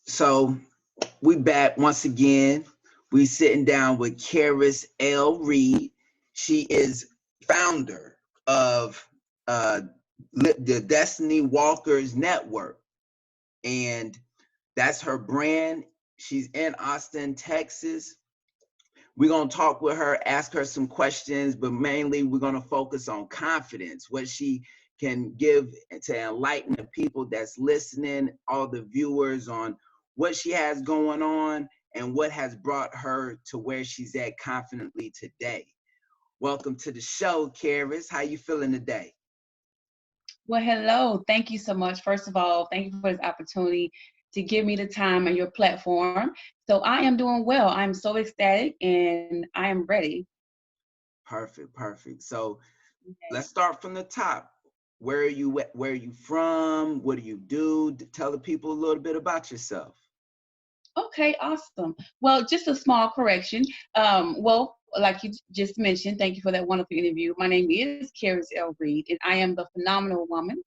So we back once again. We sitting down with Caris L. Reed. She is founder of uh, the Destiny Walkers Network, and that's her brand. She's in Austin, Texas. We're going to talk with her, ask her some questions, but mainly we're going to focus on confidence, what she can give to enlighten the people that's listening, all the viewers, on what she has going on and what has brought her to where she's at confidently today. Welcome to the show, Caris. How you feeling today? Well, hello. Thank you so much. First of all, thank you for this opportunity to give me the time and your platform. So I am doing well. I'm so ecstatic and I am ready. Perfect, perfect. So Okay. let's start from the top. Where are you at? Where are you from? What do you do? Tell the people a little bit about yourself. Okay, awesome. Well, just a small correction. Like you just mentioned, thank you for that wonderful interview. My name is Caris L. Reed, and I am the phenomenal woman.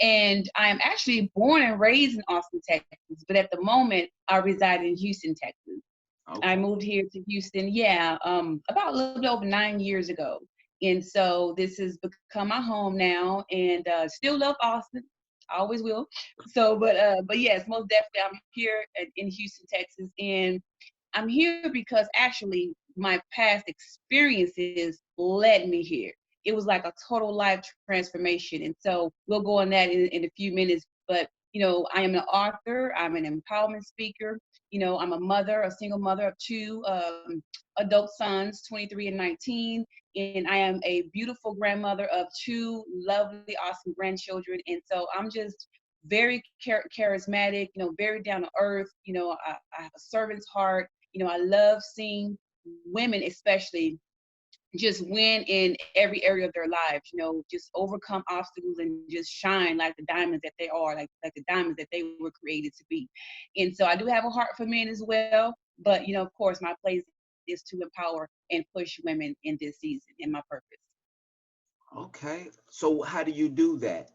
And I am actually born and raised in Austin, Texas, but at the moment I reside in Houston, Texas. I Okay. moved here to Houston, about a little bit over 9 years ago. And so this has become my home now, and still love Austin. I always will. But yes, most definitely, I'm here in Houston, Texas, and I'm here because actually my past experiences led me here. It was like a total life transformation. And so we'll go on that in a few minutes. But, I am an author, I'm an empowerment speaker. I'm a mother, a single mother of two adult sons, 23 and 19. And I am a beautiful grandmother of two lovely, awesome grandchildren. And so I'm just very charismatic, very down to earth. I have a servant's heart. I love seeing women, especially, just win in every area of their lives, just overcome obstacles and just shine like the diamonds that they are, like the diamonds that they were created to be. And so I do have a heart for men as well, but of course my place is to empower and push women in this season in my purpose. Okay. So how do you do that?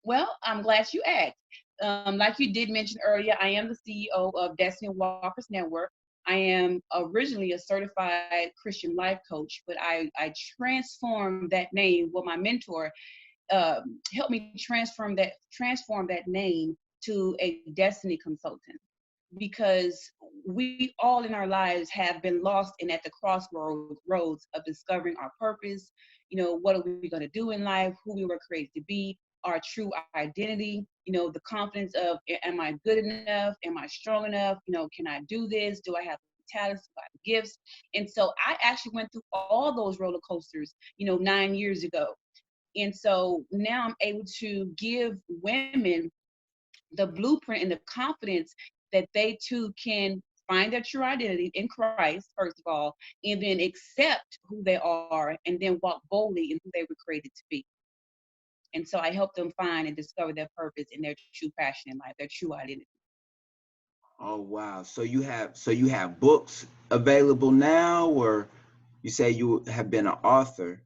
Well, I'm glad you asked. Like you did mention earlier, I am the CEO of Destiny Walkers Network. I am originally a certified Christian life coach, but I transformed that name. Well, my mentor helped me transform that name to a destiny consultant, because we all in our lives have been lost and at the crossroads of discovering our purpose. What are we going to do in life, who we were created to be, our true identity, the confidence of, am I good enough, am I strong enough, can I do this, do I have the talents, do I have the gifts? And so I actually went through all those roller coasters 9 years ago. And so now I'm able to give women the blueprint and the confidence that they too can find their true identity in Christ, first of all, and then accept who they are and then walk boldly in who they were created to be. And so I help them find and discover their purpose and their true passion in life, their true identity. Oh wow. So you have books available now, or you say you have been an author,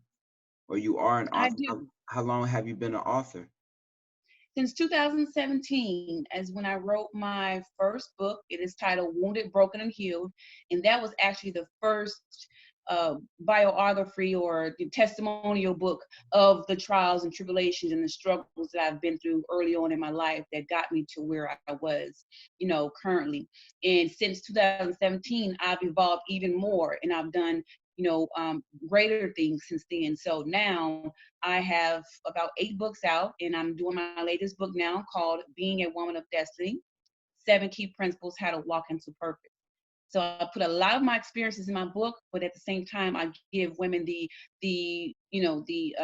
or you are an I author. How, do. how long have you been an author? Since 2017, as when I wrote my first book. It is titled Wounded, Broken, and Healed. And that was actually the first biography or the testimonial book of the trials and tribulations and the struggles that I've been through early on in my life that got me to where I was, currently. And since 2017, I've evolved even more, and I've done, greater things since then. So now I have about 8 books out, and I'm doing my latest book now called Being a Woman of Destiny: 7 Key Principles How to Walk into Purpose. So I put a lot of my experiences in my book, but at the same time, I give women the you know the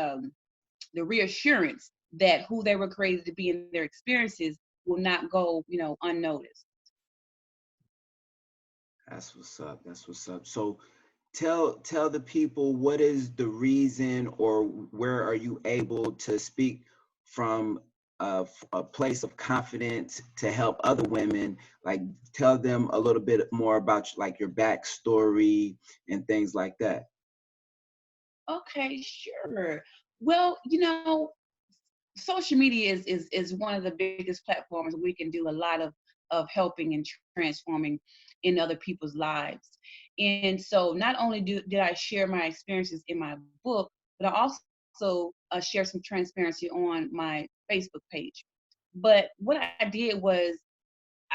reassurance that who they were created to be in their experiences will not go unnoticed. That's what's up. That's what's up. So tell the people, what is the reason, or where are you able to speak from a place of confidence to help other women? Like, tell them a little bit more about like your backstory and things like that. Okay, sure. Well, social media is one of the biggest platforms we can do a lot of helping and transforming in other people's lives. And so not only did I share my experiences in my book, but I also share some transparency on my Facebook page. But what I did was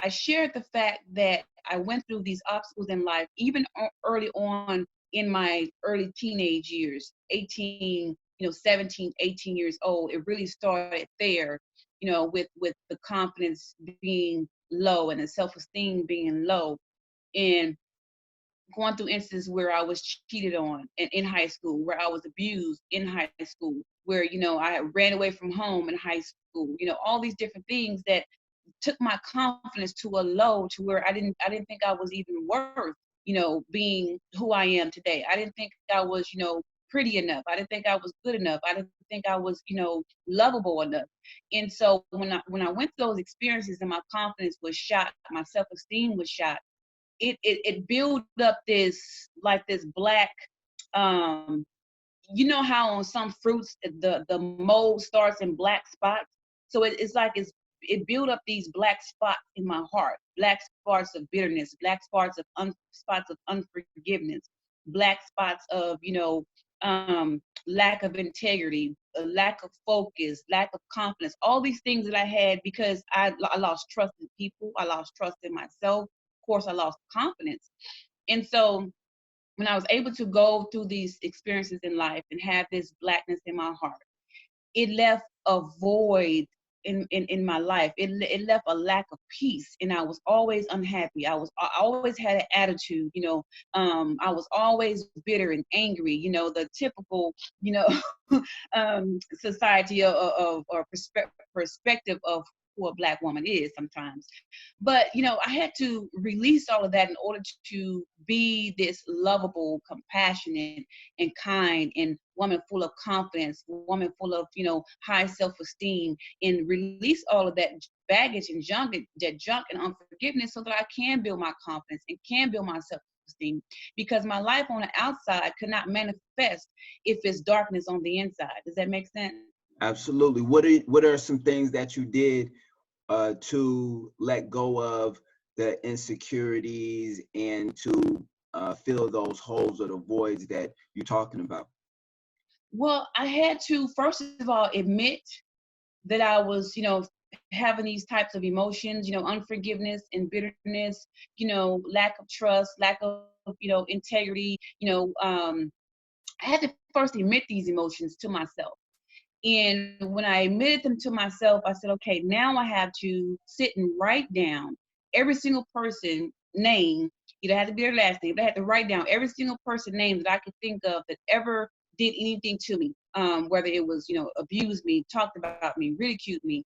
I shared the fact that I went through these obstacles in life, even early on in my early teenage years, 18, 17, 18 years old. It really started there, with the confidence being low and the self-esteem being low, and going through instances where I was cheated on in high school, where I was abused in high school, where, I ran away from home in high school, all these different things that took my confidence to a low, to where I didn't think I was even worth, being who I am today. I didn't think I was, pretty enough. I didn't think I was good enough. I didn't think I was, lovable enough. And so when I went through those experiences and my confidence was shot, my self-esteem was shot, it built up this black, um how on some fruits the mold starts in black spots. So it's like it built up these black spots in my heart, black spots of bitterness, black spots of unforgiveness, black spots of lack of integrity, a lack of focus, lack of confidence, all these things that I had because I lost trust in people, I lost trust in myself, of course I lost confidence. And so when I was able to go through these experiences in life and have this blackness in my heart, it left a void in my life. It left a lack of peace, and I was always unhappy. I always had an attitude, I was always bitter and angry, the typical, society or perspective of who a black woman is sometimes. But I had to release all of that in order to be this lovable, compassionate, and kind, and woman full of confidence, woman full of high self-esteem, and release all of that baggage and junk, that junk and unforgiveness, so that I can build my confidence and can build my self-esteem. Because my life on the outside could not manifest if it's darkness on the inside. Does that make sense? Absolutely. What are some things that you did to let go of the insecurities and to fill those holes or the voids that you're talking about? Well, I had to first of all admit that I was, having these types of emotions, unforgiveness and bitterness, lack of trust, lack of, integrity, I had to first admit these emotions to myself. And when I admitted them to myself, I said, okay, now I have to sit and write down every single person name. You don't have to be their last name, but I had to write down every single person name that I could think of that ever did anything to me. Whether it was, abused me, talked about me, ridiculed me,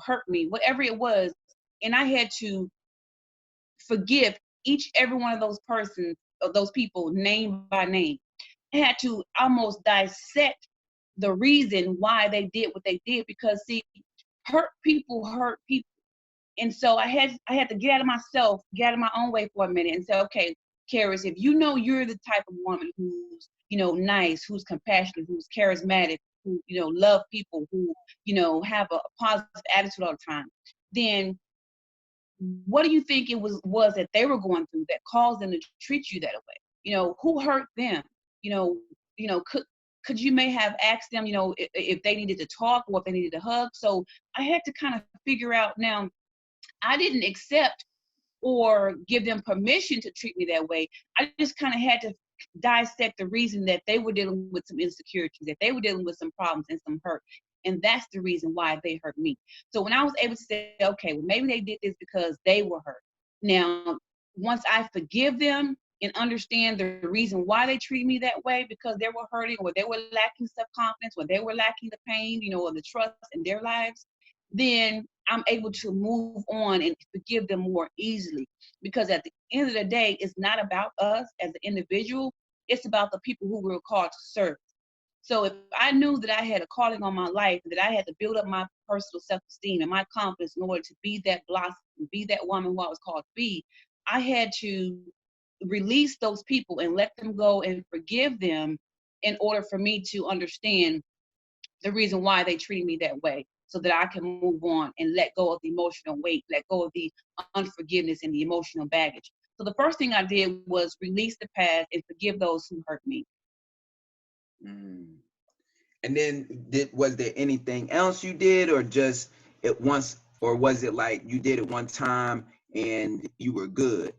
hurt me, whatever it was. And I had to forgive each every one of those persons, of those people, name by name. I had to almost dissect the reason why they did what they did, because see, hurt people. And so I had to get out of myself, get out of my own way for a minute and say, okay, Caris, if you know you're the type of woman who's, nice, who's compassionate, who's charismatic, who, love people, who, have a positive attitude all the time, then what do you think it was that they were going through that caused them to treat you that way? Who hurt them? You know, could you may have asked them, if they needed to talk or if they needed a hug. So I had to kind of figure out now, I didn't accept or give them permission to treat me that way. I just kind of had to dissect the reason that they were dealing with some insecurities, that they were dealing with some problems and some hurt. And that's the reason why they hurt me. So when I was able to say, okay, well, maybe they did this because they were hurt. Now, once I forgive them and understand the reason why they treat me that way, because they were hurting or they were lacking self-confidence or they were lacking the pain, or the trust in their lives, then I'm able to move on and forgive them more easily. Because at the end of the day, it's not about us as an individual, it's about the people who we're called to serve. So if I knew that I had a calling on my life, that I had to build up my personal self-esteem and my confidence in order to be that blossom, be that woman who I was called to be, I had to release those people and let them go and forgive them in order for me to understand the reason why they treated me that way, so that I can move on and let go of the emotional weight, let go of the unforgiveness and the emotional baggage. So the first thing I did was release the past and forgive those who hurt me. Mm. And then was there anything else you did, or just it once, or was it like you did it one time and you were good?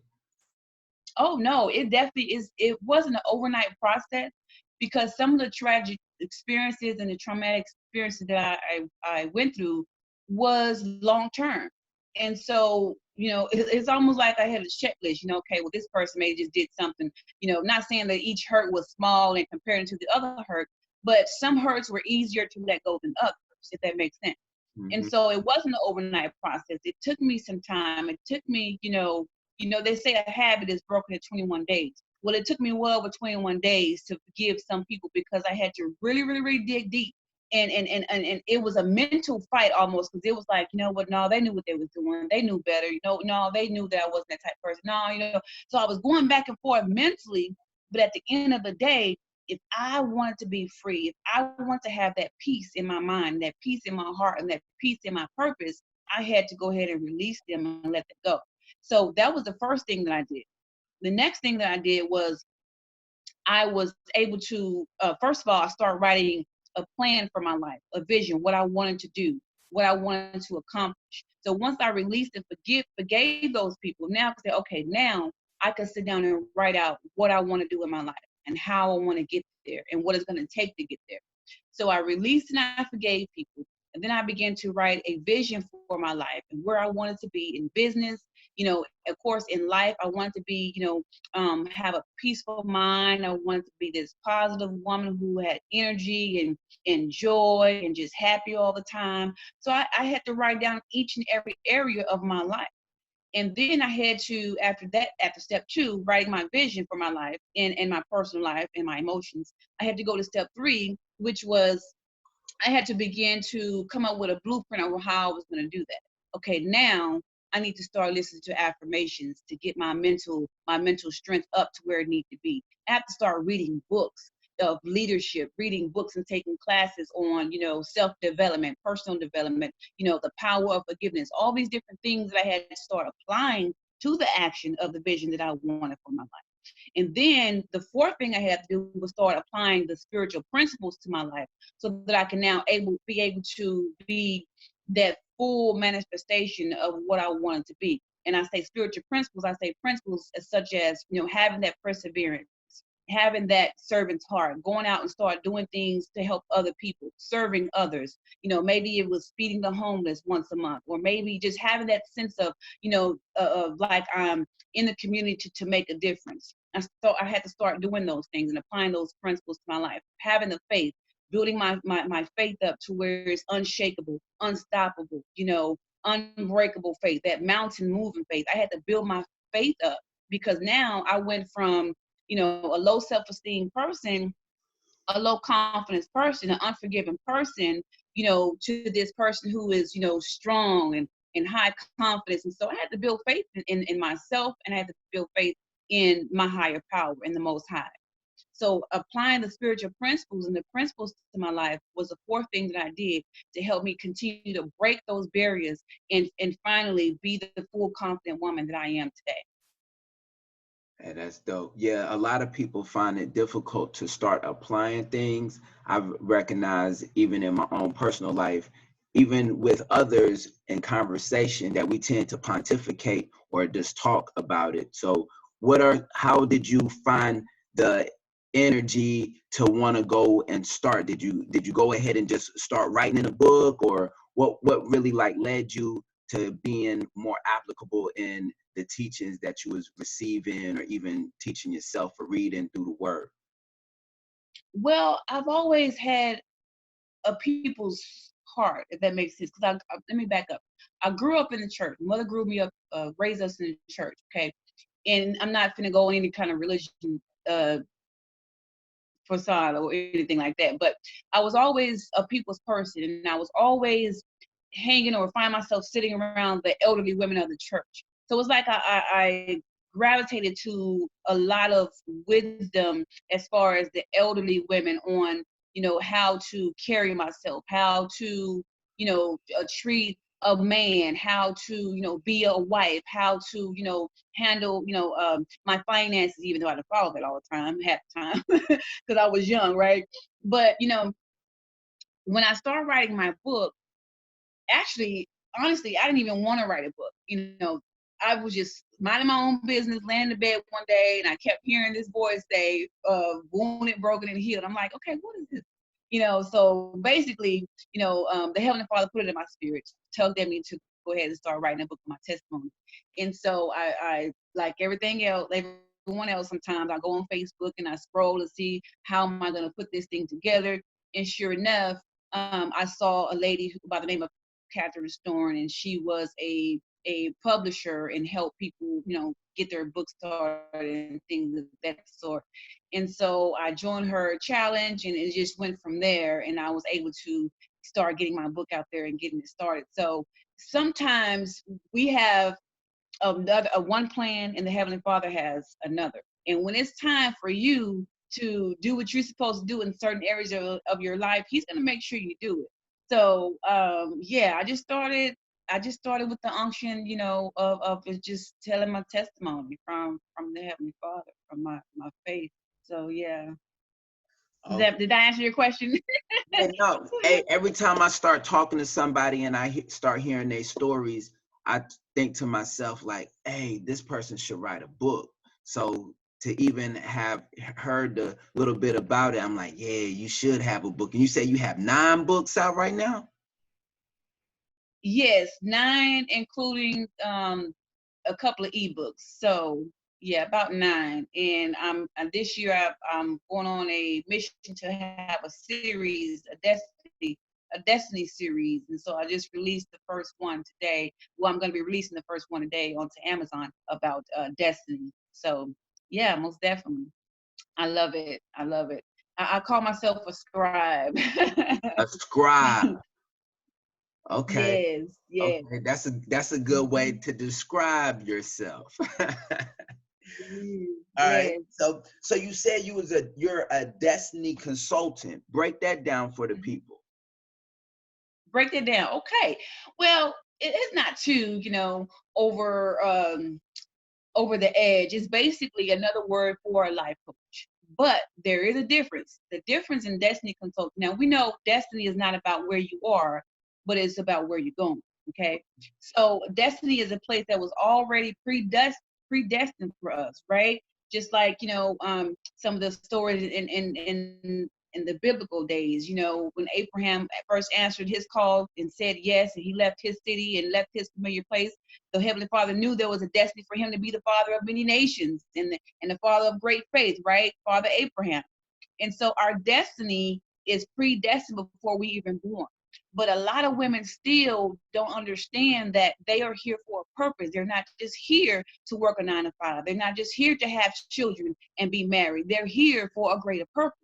Oh no, it definitely is. It wasn't an overnight process, because some of the tragic experiences and the traumatic experiences that I went through was long term. And so, it's almost like I had a checklist, okay, well, this person maybe just did something, not saying that each hurt was small and compared to the other hurt, but some hurts were easier to let go than others, if that makes sense. And Hmm. so it wasn't an overnight process. It took me some time. It took me, they say a habit is broken in 21 days. Well, it took me well over 21 days to forgive some people, because I had to really, really, really dig deep. And it was a mental fight almost, because it was like, you know what, no, they knew what they was doing. They knew better. No, they knew that I wasn't that type of person. No. So I was going back and forth mentally, but at the end of the day, if I wanted to be free, if I want to have that peace in my mind, that peace in my heart, and that peace in my purpose, I had to go ahead and release them and let them go. So that was the first thing that I did. The next thing that I did was I was able to, first of all, I started writing a plan for my life, a vision, what I wanted to do, what I wanted to accomplish. So once I released and forgave those people, now I can say, okay, now I can sit down and write out what I want to do in my life and how I want to get there and what it's going to take to get there. So I released and I forgave people. And then I began to write a vision for my life and where I wanted to be in business. Of course, in life, I wanted to be, have a peaceful mind. I wanted to be this positive woman who had energy and joy and just happy all the time. So I had to write down each and every area of my life. And then I had to, after that, after step 2, writing my vision for my life and my personal life and my emotions, I had to go to step 3, which was I had to begin to come up with a blueprint of how I was going to do that. Okay, now I need to start listening to affirmations to get my mental strength up to where it needs to be. I have to start reading books of leadership, reading books and taking classes on, self-development, personal development, the power of forgiveness, all these different things that I had to start applying to the action of the vision that I wanted for my life. And then the fourth thing I had to do was start applying the spiritual principles to my life, so that I can now be able to be that full manifestation of what I wanted to be. And I say spiritual principles, I say principles such as, having that perseverance, having that servant's heart, going out and start doing things to help other people, serving others. Maybe it was feeding the homeless once a month, or maybe just having that sense of, like I'm in the community to make a difference. And so I had to start doing those things and applying those principles to my life, having the faith, building my faith up to where it's unshakable, unstoppable, unbreakable faith, that mountain moving faith. I had to build my faith up, because now I went from, a low self-esteem person, a low confidence person, an unforgiving person, to this person who is, strong and high confidence. And so I had to build faith in myself, and I had to build faith in my higher power, in the Most High. So applying the spiritual principles and the principles to my life was the fourth thing that I did to help me continue to break those barriers and finally be the full confident woman that I am today. Hey, that's dope. Yeah, a lot of people find it difficult to start applying things. I've recognized even in my own personal life, even with others in conversation, that we tend to pontificate or just talk about it. So how did you find the energy to want to go and start? Did you go ahead and just start writing in a book, or what really like led you to being more applicable in the teachings that you was receiving, or even teaching yourself or reading through the word? Well, I've always had a people's heart, if that makes sense. Because let me back up. I grew up in the church. Mother grew me up, raised us in the church. Okay, and I'm not gonna go any kind of religion uh, facade or anything like that. But I was always a people's person, and I was always hanging or find myself sitting around the elderly women of the church. So it's like I gravitated to a lot of wisdom as far as the elderly women on, how to carry myself, how to, treat a man, how to, be a wife, how to, handle, my finances, even though I didn't follow that all the time, half the time, because I was young, right? But, when I started writing my book, actually, honestly, I didn't even want to write a book. I was just minding my own business, laying in the bed one day, and I kept hearing this voice say, wounded, broken, and healed. I'm like, okay, what is this? So basically, the Heavenly Father put it in my spirit, told me to go ahead and start writing a book of my testimony. And so I like everyone else, sometimes I go on Facebook and I scroll to see how am I going to put this thing together. And sure enough, I saw a lady by the name of Catherine Storn, and she was a publisher and help people, get their book started and things of that sort. And so I joined her challenge, and it just went from there. And I was able to start getting my book out there and getting it started. So sometimes we have one plan, and the Heavenly Father has another. And when it's time for you to do what you're supposed to do in certain areas of your life, He's going to make sure you do it. So yeah, I just started with the unction, of just telling my testimony from the Heavenly Father, from my faith. So yeah. Okay. Did I answer your question? Yeah, no. Every time I start talking to somebody and I start hearing their stories, I think to myself like, hey, this person should write a book. So to even have heard a little bit about it, I'm like, yeah, you should have a book. And you say you have 9 books out right now? Yes, 9, including a couple of ebooks. So yeah, about 9. And this year I'm going on a mission to have a series, a destiny series. And so I just released the first one today. Well, I'm going to be releasing the first one today onto Amazon about destiny. So yeah, most definitely. I love it. I love it. I call myself a scribe. A scribe. Okay. Yes, yes. Okay. That's a good way to describe yourself. All right. Yes. So you said you're a destiny consultant. Break that down for the people. Break that down. Okay. Well, it's not too, over over the edge. It's basically another word for a life coach. But there is a difference. The difference in destiny consulting. Now we know destiny is not about where you are, but it's about where you're going. Okay. So destiny is a place that was already predestined for us, right? Just like, some of the stories in the biblical days, when Abraham first answered his call and said yes, and he left his city and left his familiar place, the Heavenly Father knew there was a destiny for him to be the father of many nations and the father of great faith, right? Father Abraham. And so our destiny is predestined before we even born. But a lot of women still don't understand that they are here for a purpose. They're not just here to work a 9 to 5. They're not just here to have children and be married. They're here for a greater purpose.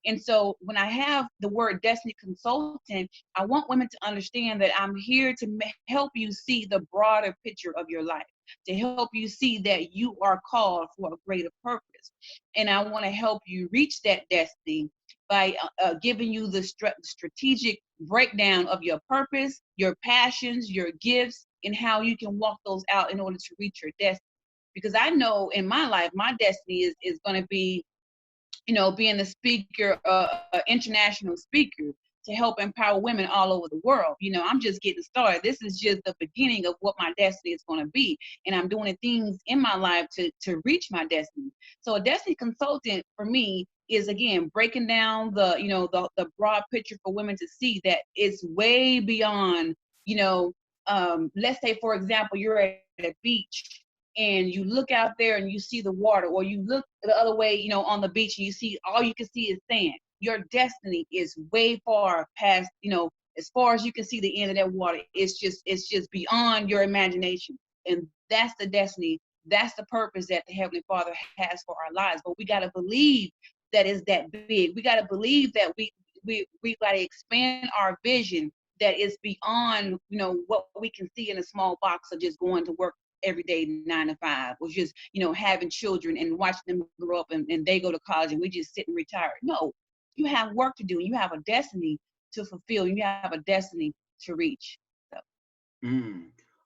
And so when I have the word destiny consultant, I want women to understand that I'm here to help you see the broader picture of your life, to help you see that you are called for a greater purpose. And I want to help you reach that destiny by giving you the strategic breakdown of your purpose, your passions, your gifts, and how you can walk those out in order to reach your destiny. Because I know in my life, my destiny is going to be, being the speaker, international speaker, to help empower women all over the world. I'm just getting started. This is just the beginning of what my destiny is going to be. And I'm doing the things in my life to reach my destiny. So a destiny consultant for me is, again, breaking down the broad picture for women to see that it's way beyond, let's say, for example, you're at a beach and you look out there and you see the water, or you look the other way, on the beach, and you see, all you can see is sand. Your destiny is way far past, as far as you can see the end of that water. It's just beyond your imagination. And that's the destiny. That's the purpose that the Heavenly Father has for our lives. But we got to believe that is that big. We got to believe that we got to expand our vision, that is beyond, what we can see in a small box of just going to work every day 9 to 5, or just having children and watching them grow up and they go to college and we just sit and retire. No, you have work to do. You have a destiny to fulfill. You have a destiny to reach. So.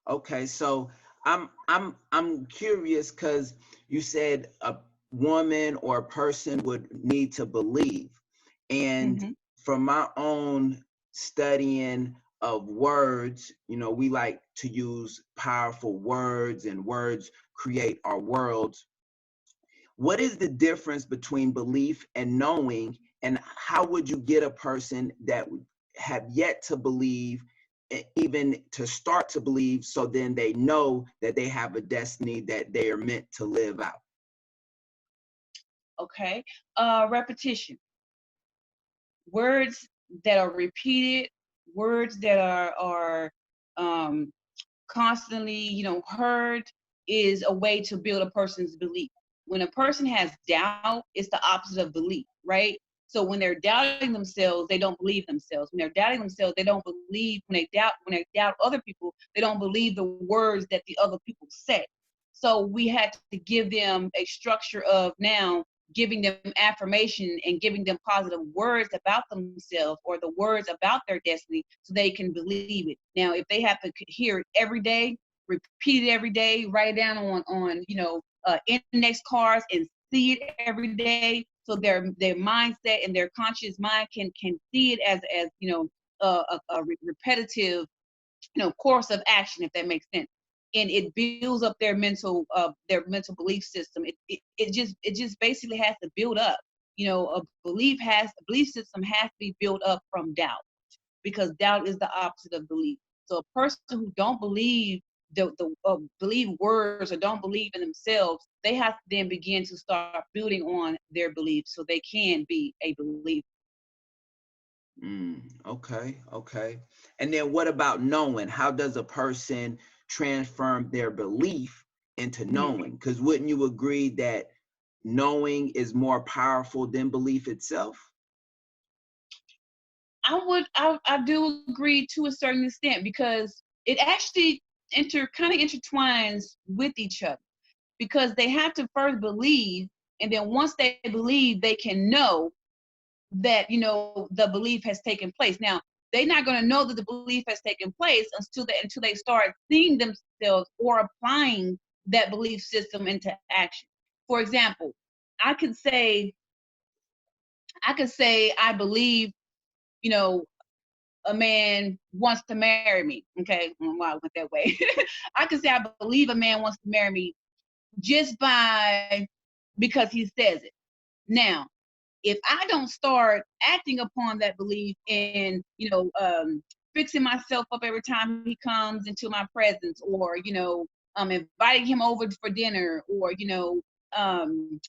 Okay, so I'm curious because you said a woman or a person would need to believe, and Mm-hmm. from my own studying of words, we like to use powerful words, and words create our worlds. What is the difference between belief and knowing, and how would you get a person that have yet to believe, even to start to believe, so then they know that they have a destiny that they are meant to live out? Okay. Repetition. Words that are repeated, words that are um, constantly, heard, is a way to build a person's belief. When a person has doubt, it's the opposite of belief, right? So when they're doubting themselves, they don't believe themselves. When they're doubting themselves, they don't believe. When they doubt other people, they don't believe the words that the other people say. So we had to give them a structure of now giving them affirmation and giving them positive words about themselves or the words about their destiny so they can believe it. Now, if they have to hear it every day, repeat it every day, write it down on index cards and see it every day, so their mindset and their conscious mind can see it as repetitive course of action, if that makes sense. And it builds up their mental belief system. It just basically has to build up. A belief system has to be built up from doubt, because doubt is the opposite of belief. So a person who don't believe believe words or don't believe in themselves, they have to then begin to start building on their beliefs so they can be a believer. Okay, okay. And then what about knowing? How does a person transform their belief into Mhm. knowing? Because wouldn't you agree that knowing is more powerful than belief itself? I do agree to a certain extent, because it actually kind of intertwines with each other, because they have to first believe, and then once they believe, they can know that the belief has taken place. Now, they're not going to know that the belief has taken place until they start seeing themselves or applying that belief system into action. For example, I could say I believe, you know a man wants to marry me. Okay, why I went that way. I could say I believe a man wants to marry me just because he says it. Now, if I don't start acting upon that belief and fixing myself up every time he comes into my presence, or inviting him over for dinner, or um,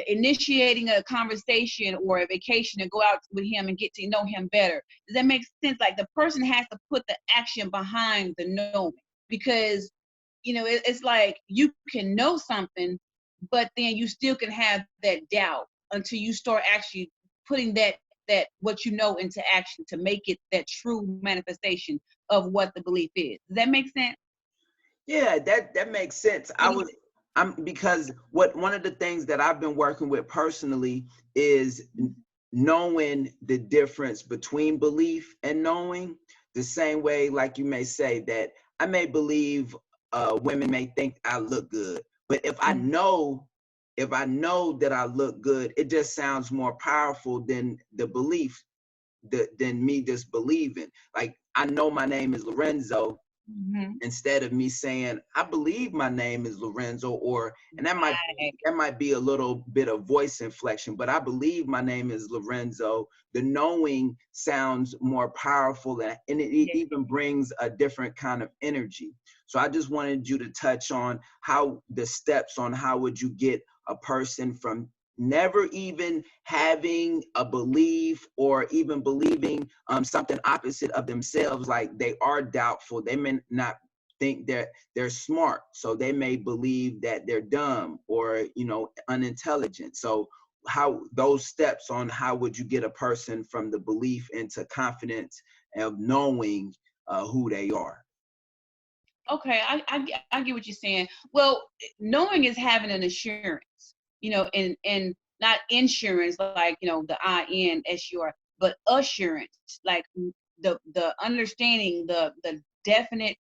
initiating a conversation or a vacation to go out with him and get to know him better. Does that make sense? Like, the person has to put the action behind the knowing, because it's like you can know something, but then you still can have that doubt until you start actually putting that what you know into action to make it that true manifestation of what the belief is. Does that make sense? Yeah, that makes sense. I'm because what one of the things that I've been working with personally is knowing the difference between belief and knowing. The same way, like you may say that I may believe women may think I look good, but if I know that I look good, it just sounds more powerful than the belief, than me just believing. Like, I know my name is Lawrenzo, Mm-hmm. instead of me saying I believe my name is Lawrenzo, or and that might be a little bit of voice inflection, but I believe my name is Lawrenzo. The knowing sounds more powerful, and it Yeah. even brings a different kind of energy. So I just wanted you to touch on how the steps on how would you get a person from never even having a belief or even believing something opposite of themselves, like they are doubtful, they may not think that they're smart, so they may believe that they're dumb or unintelligent. So how those steps on how would you get a person from the belief into confidence of knowing who they are? Okay, I get what you're saying. Well, knowing is having an assurance, and not insurance, like, the INSUR, but assurance, like the understanding, the definite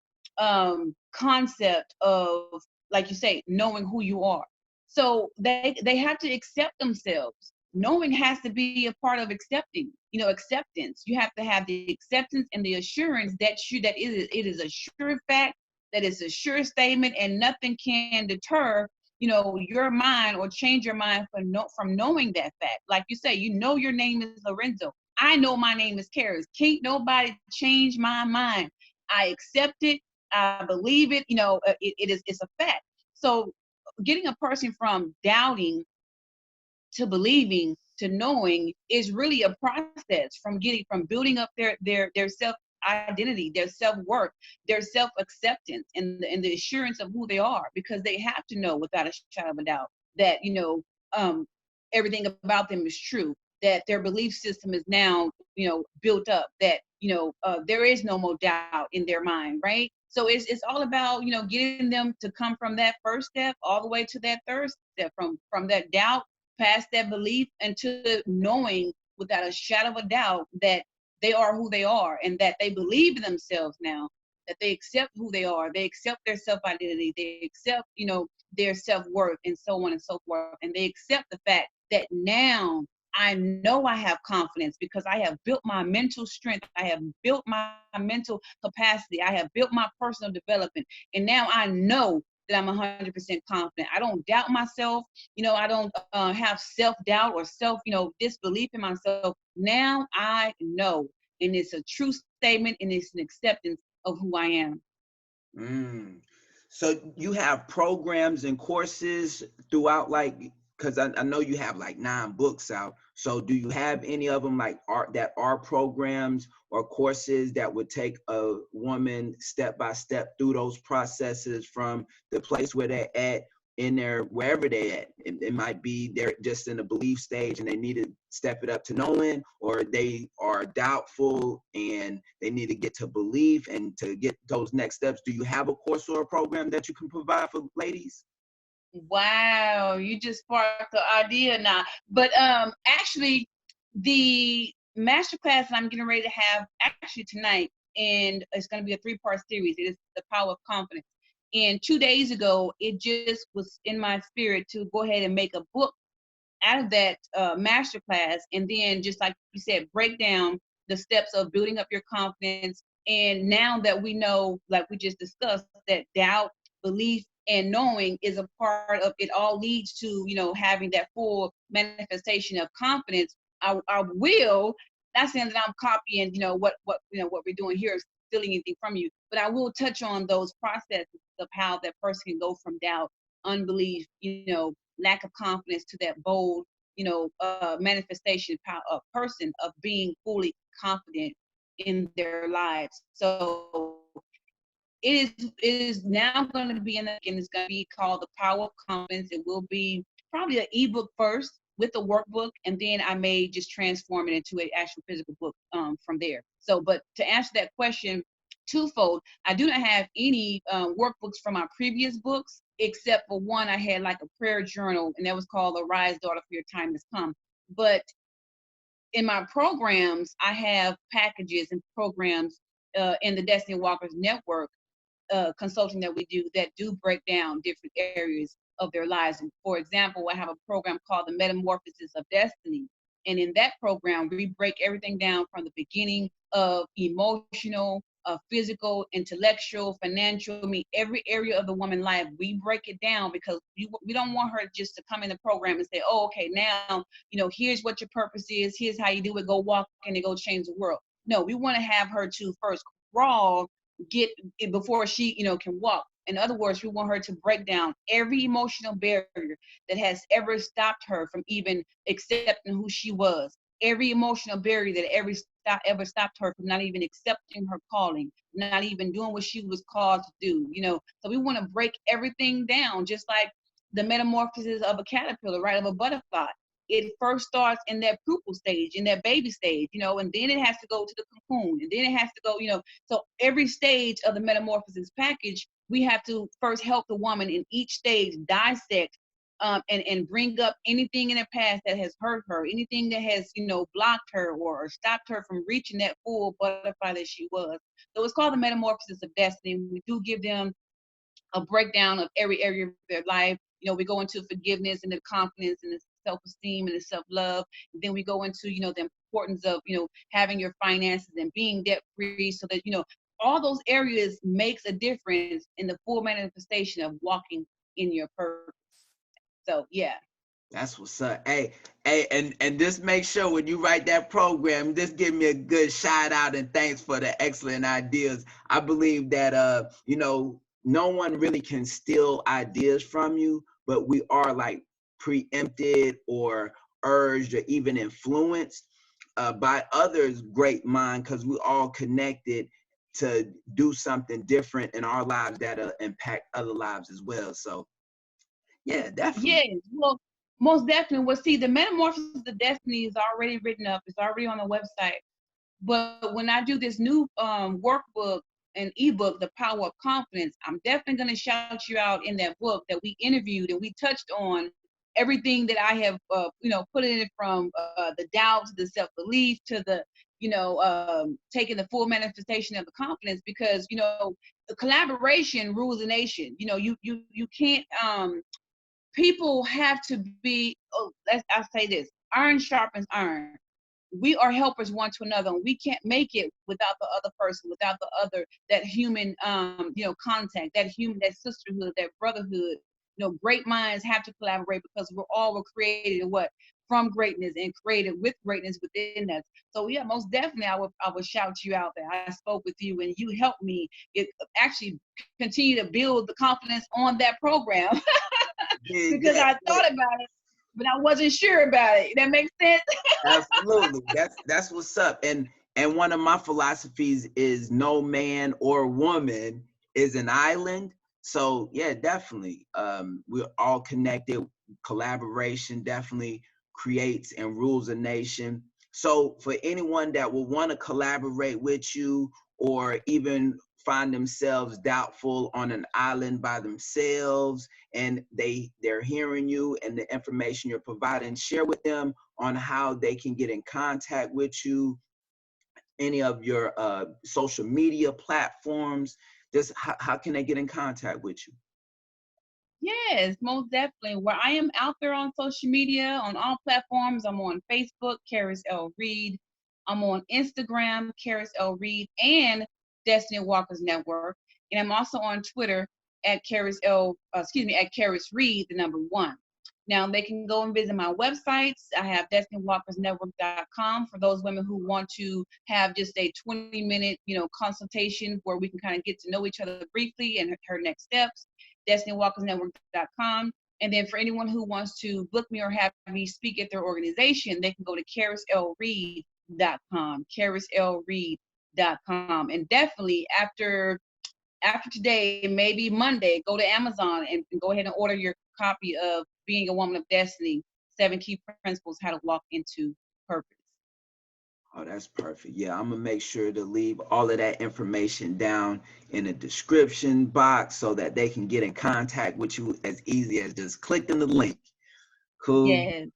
concept of, like you say, knowing who you are. So they have to accept themselves. Knowing has to be a part of accepting, acceptance. You have to have the acceptance and the assurance that it is a sure fact, that it's a sure statement, and nothing can deter, your mind or change your mind from knowing that fact. Like you say, your name is Lawrenzo. I know my name is Caris. Can't nobody change my mind. I accept it. I believe it. It's a fact. So getting a person from doubting to believing to knowing is really a process, from building up their self identity, their self-worth, their self-acceptance, and the assurance of who they are, because they have to know without a shadow of a doubt that um everything about them is true, that their belief system is now built up, that there is no more doubt in their mind, right? So it's all about getting them to come from that first step all the way to that third step, from that doubt past that belief into knowing without a shadow of a doubt that they are who they are, and that they believe in themselves now, that they accept who they are, they accept their self-identity, they accept their self-worth, and so on and so forth, and they accept the fact that now I know I have confidence because I have built my mental strength, I have built my mental capacity, I have built my personal development, and now I know that I'm 100% confident. I don't doubt myself. I don't have self-doubt or disbelief in myself. Now I know, and it's a true statement, and it's an acceptance of who I am. Mm. So you have programs and courses throughout, like, because I know you have like 9 books out. So do you have any of them like are programs or courses that would take a woman step by step through those processes from the place where they're at in their wherever they're at? It might be they're just in a belief stage and they need to step it up to knowing, or they are doubtful and they need to get to belief and to get those next steps. Do you have a course or a program that you can provide for ladies? Wow, you just sparked the idea now. But actually, the masterclass that I'm getting ready to have actually tonight, and it's going to be a 3-part series. It is the power of confidence. And 2 days ago, it just was in my spirit to go ahead and make a book out of that masterclass, and then, just like you said, break down the steps of building up your confidence. And now that we know, like we just discussed, that doubt, belief, and knowing is a part of it, all leads to having that full manifestation of confidence. I will, not saying that I'm copying what we're doing here, is stealing anything from you, but I will touch on those processes of how that person can go from doubt, unbelief, lack of confidence, to that bold, manifestation power of person of being fully confident in their lives. So it is now going to be and it's going to be called the Power of Confidence. It will be probably an ebook first with a workbook, and then I may just transform it into an actual physical book from there. So, but to answer that question, twofold, I do not have any workbooks from my previous books, except for one I had, like a prayer journal, and that was called Arise, Daughter, for Your Time Has Come. But in my programs, I have packages and programs in the Destiny Walkers Network consulting that we do, that do break down different areas of their lives. And for example, I have a program called the Metamorphosis of Destiny. And in that program, we break everything down from the beginning of emotional, physical, intellectual, financial. I mean, every area of the woman's life, we break it down, because we don't want her just to come in the program and say, oh, okay, now, here's what your purpose is. Here's how you do it. Go walk and go change the world. No, we want to have her to first crawl, get it before she can walk. In other words, we want her to break down every emotional barrier that has ever stopped her from even accepting who she was, every emotional barrier that ever stopped her from not even accepting her calling, not even doing what she was called to do. So we want to break everything down, just like the metamorphosis of a caterpillar, right, of a butterfly. It first starts in that pupal stage, in that baby stage, and then it has to go to the cocoon, and then it has to go, so every stage of the metamorphosis package, we have to first help the woman in each stage dissect and bring up anything in the past that has hurt her, anything that has, blocked her or stopped her from reaching that full butterfly that she was. So it's called the Metamorphosis of Destiny. We do give them a breakdown of every area of their life. We go into forgiveness and the confidence and the self-esteem and the self-love. And then we go into, the importance of, having your finances and being debt-free, so that, all those areas makes a difference in the full manifestation of walking in your purpose. So, yeah. That's what's up. Hey, and just make sure when you write that program, just give me a good shout out and thanks for the excellent ideas. I believe that no one really can steal ideas from you, but we are like preempted or urged or even influenced by others' great mind, because we all connected to do something different in our lives that'll impact other lives as well. So yeah, definitely. Yes, well, most definitely. Well, see, the Metamorphosis of Destiny is already written up. It's already on the website. But when I do this new workbook and ebook, The Power of Confidence, I'm definitely going to shout you out in that book that we interviewed, and we touched on everything that I have, put in it, from the doubt to the self-belief to the, taking the full manifestation of the confidence, because, the collaboration rules a nation. You can't, people have to be, I'll say this, iron sharpens iron. We are helpers one to another, and we can't make it without the other person, without the other, that human, contact, that sisterhood, that brotherhood. Great minds have to collaborate, because we're created what? From greatness, and created with greatness within us. So yeah, most definitely, I would shout you out there. I spoke with you, and you helped me actually continue to build the confidence on that program. Because I Yeah. thought about it, but I wasn't sure about it. That makes sense? Absolutely. That's what's up. And one of my philosophies is no man or woman is an island. So yeah, definitely. We're all connected. Collaboration definitely creates and rules a nation. So for anyone that will want to collaborate with you, or even find themselves doubtful on an island by themselves, and they're hearing you and the information you're providing, share with them on how they can get in contact with you, any of your social media platforms. Just how can they get in contact with you? Yes, most definitely. Where I am out there on social media, on all platforms. I'm on Facebook, Caris L. Reed. I'm on Instagram, Caris L. Reed, and Destiny Walkers Network. And I'm also on Twitter at at Caris Reed, the number 1. Now they can go and visit my websites. I have DestinyWalkersNetwork.com for those women who want to have just a 20-minute, consultation where we can kind of get to know each other briefly and her next steps. DestinyWalkersNetwork.com. And then for anyone who wants to book me or have me speak at their organization, they can go to CarisLReed.com, CarisLReed.com. And definitely after today, maybe Monday, go to Amazon and go ahead and order your copy of Being a Woman of Destiny, 7 Key Principles, How to Walk into Purpose. Oh, that's perfect. Yeah, I'm gonna make sure to leave all of that information down in the description box so that they can get in contact with you as easy as just clicking the link. Cool. Yes.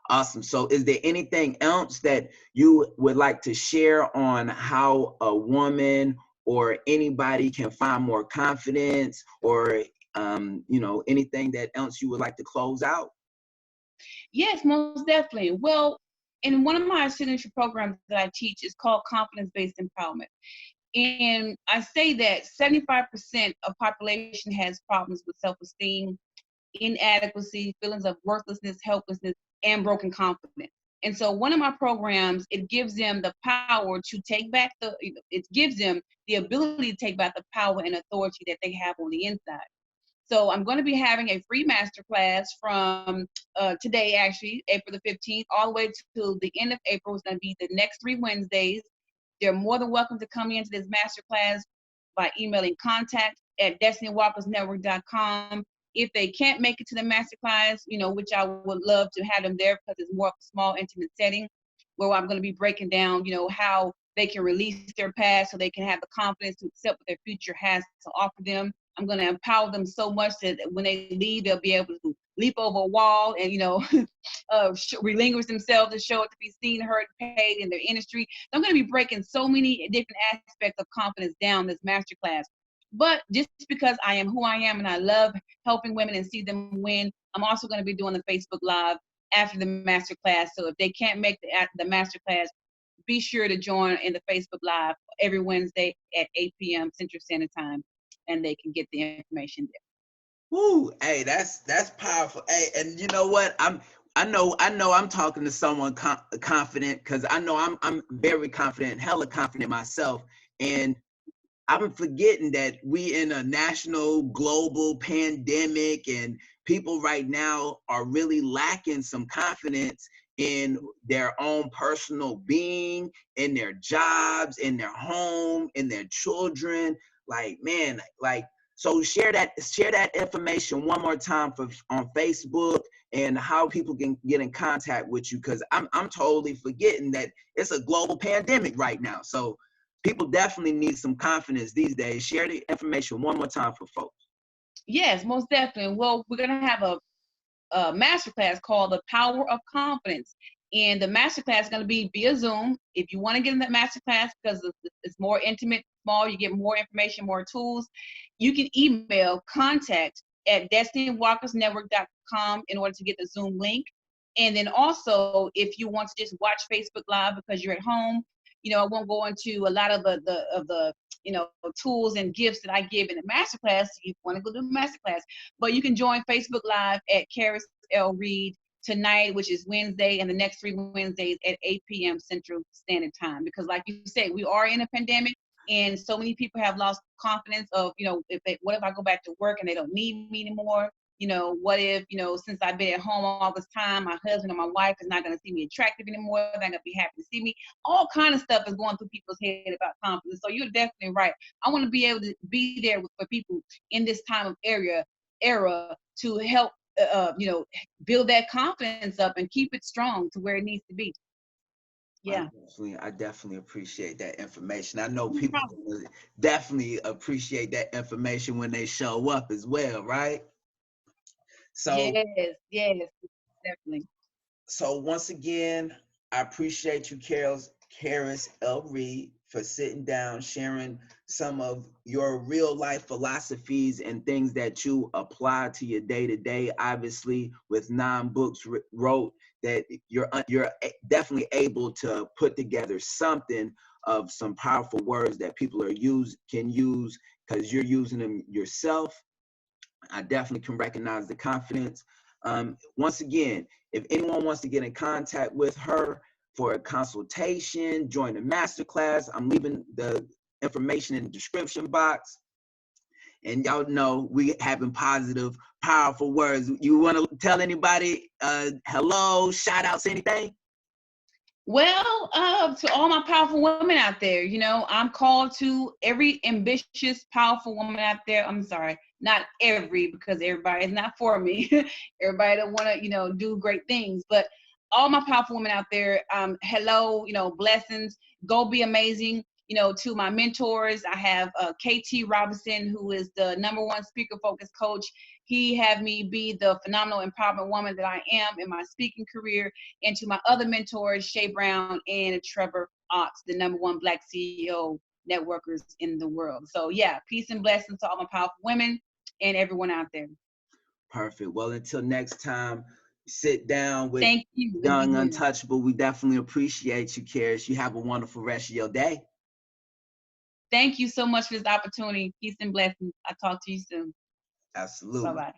Awesome. So is there anything else that you would like to share on how a woman or anybody can find more confidence, or anything that else you would like to close out? Yes, most definitely. Well, in one of my signature programs that I teach is called Confidence-Based Empowerment. And I say that 75% of population has problems with self-esteem, inadequacy, feelings of worthlessness, helplessness, and broken confidence. And so one of my programs, it gives them the power to take back it gives them the ability to take back the power and authority that they have on the inside. So I'm going to be having a free masterclass from today, actually, April the 15th, all the way to the end of April. It's going to be the next 3 Wednesdays. They're more than welcome to come into this masterclass by emailing contact@destinywalkersnetwork.com. If they can't make it to the masterclass, which I would love to have them there, because it's more of a small, intimate setting where I'm going to be breaking down, how they can release their past so they can have the confidence to accept what their future has to offer them. I'm going to empower them so much that when they leave, they'll be able to leap over a wall and, relinquish themselves to show it to be seen, heard, paid in their industry. So I'm going to be breaking so many different aspects of confidence down this masterclass. But just because I am who I am and I love helping women and see them win, I'm also going to be doing the Facebook Live after the masterclass. So if they can't make the masterclass, be sure to join in the Facebook Live every Wednesday at 8 p.m. Central Standard Time, and they can get the information there. Woo, hey, that's powerful. Hey, and you know what? I know I'm talking to someone confident, because I know I'm very confident, hella confident myself, and I'm forgetting that we in a national global pandemic, and people right now are really lacking some confidence in their own personal being, in their jobs, in their home, in their children. Like, man, like, so share that information one more time on Facebook, and how people can get in contact with you, because I'm totally forgetting that it's a global pandemic right now. So people definitely need some confidence these days. Share the information one more time for folks. Yes, most definitely. Well, we're going to have a masterclass called The Power of Confidence. And the masterclass is going to be via Zoom. If you want to get in that masterclass, because it's more intimate, small, you get more information, more tools, you can email contact@destinywalkersnetwork.com in order to get the Zoom link. And then also, if you want to just watch Facebook Live because you're at home, I won't go into a lot of the tools and gifts that I give in the masterclass. If you want to go to the masterclass, but you can join Facebook Live at Caris L. Reed tonight, which is Wednesday, and the next 3 Wednesdays at 8 p.m. Central Standard Time. Because like you said, we are in a pandemic, and so many people have lost confidence of, what if I go back to work and they don't need me anymore? What if, since I've been at home all this time, my husband or my wife is not going to see me attractive anymore. They're not going to be happy to see me. All kind of stuff is going through people's head about confidence. So you're definitely right. I want to be able to be there for people in this time of era to help, build that confidence up and keep it strong to where it needs to be. Yeah. I definitely appreciate that information. I know people definitely appreciate that information when they show up as well, right? So yes, definitely. So once again, I appreciate you, Caris L. Reed, for sitting down, sharing some of your real life philosophies and things that you apply to your day to day. Obviously, with 9 books wrote, that you're definitely able to put together something of some powerful words that people can use, because you're using them yourself. I definitely can recognize the confidence. Once again, if anyone wants to get in contact with her for a consultation, join the masterclass, I'm leaving the information in the description box. And y'all know we having positive, powerful words. You want to tell anybody hello, shout outs, anything? Well, to all my powerful women out there, I'm called to every ambitious, powerful woman out there. I'm sorry, not every, because everybody is not for me. Everybody don't want to, do great things. But all my powerful women out there, hello, blessings. Go be amazing. To my mentors, I have KT Robinson, who is the #1 speaker focus coach. He had me be the phenomenal empowerment woman that I am in my speaking career. And to my other mentors, Shay Brown and Trevor Ox, the #1 Black CEO networkers in the world. So yeah, peace and blessings to all my powerful women and everyone out there. Perfect. Well, until next time, sit down with Thank you. Young Untouchable. We definitely appreciate you, Caris. You have a wonderful rest of your day. Thank you so much for this opportunity. Peace and blessings. I'll talk to you soon. Absolutely. Bye-bye.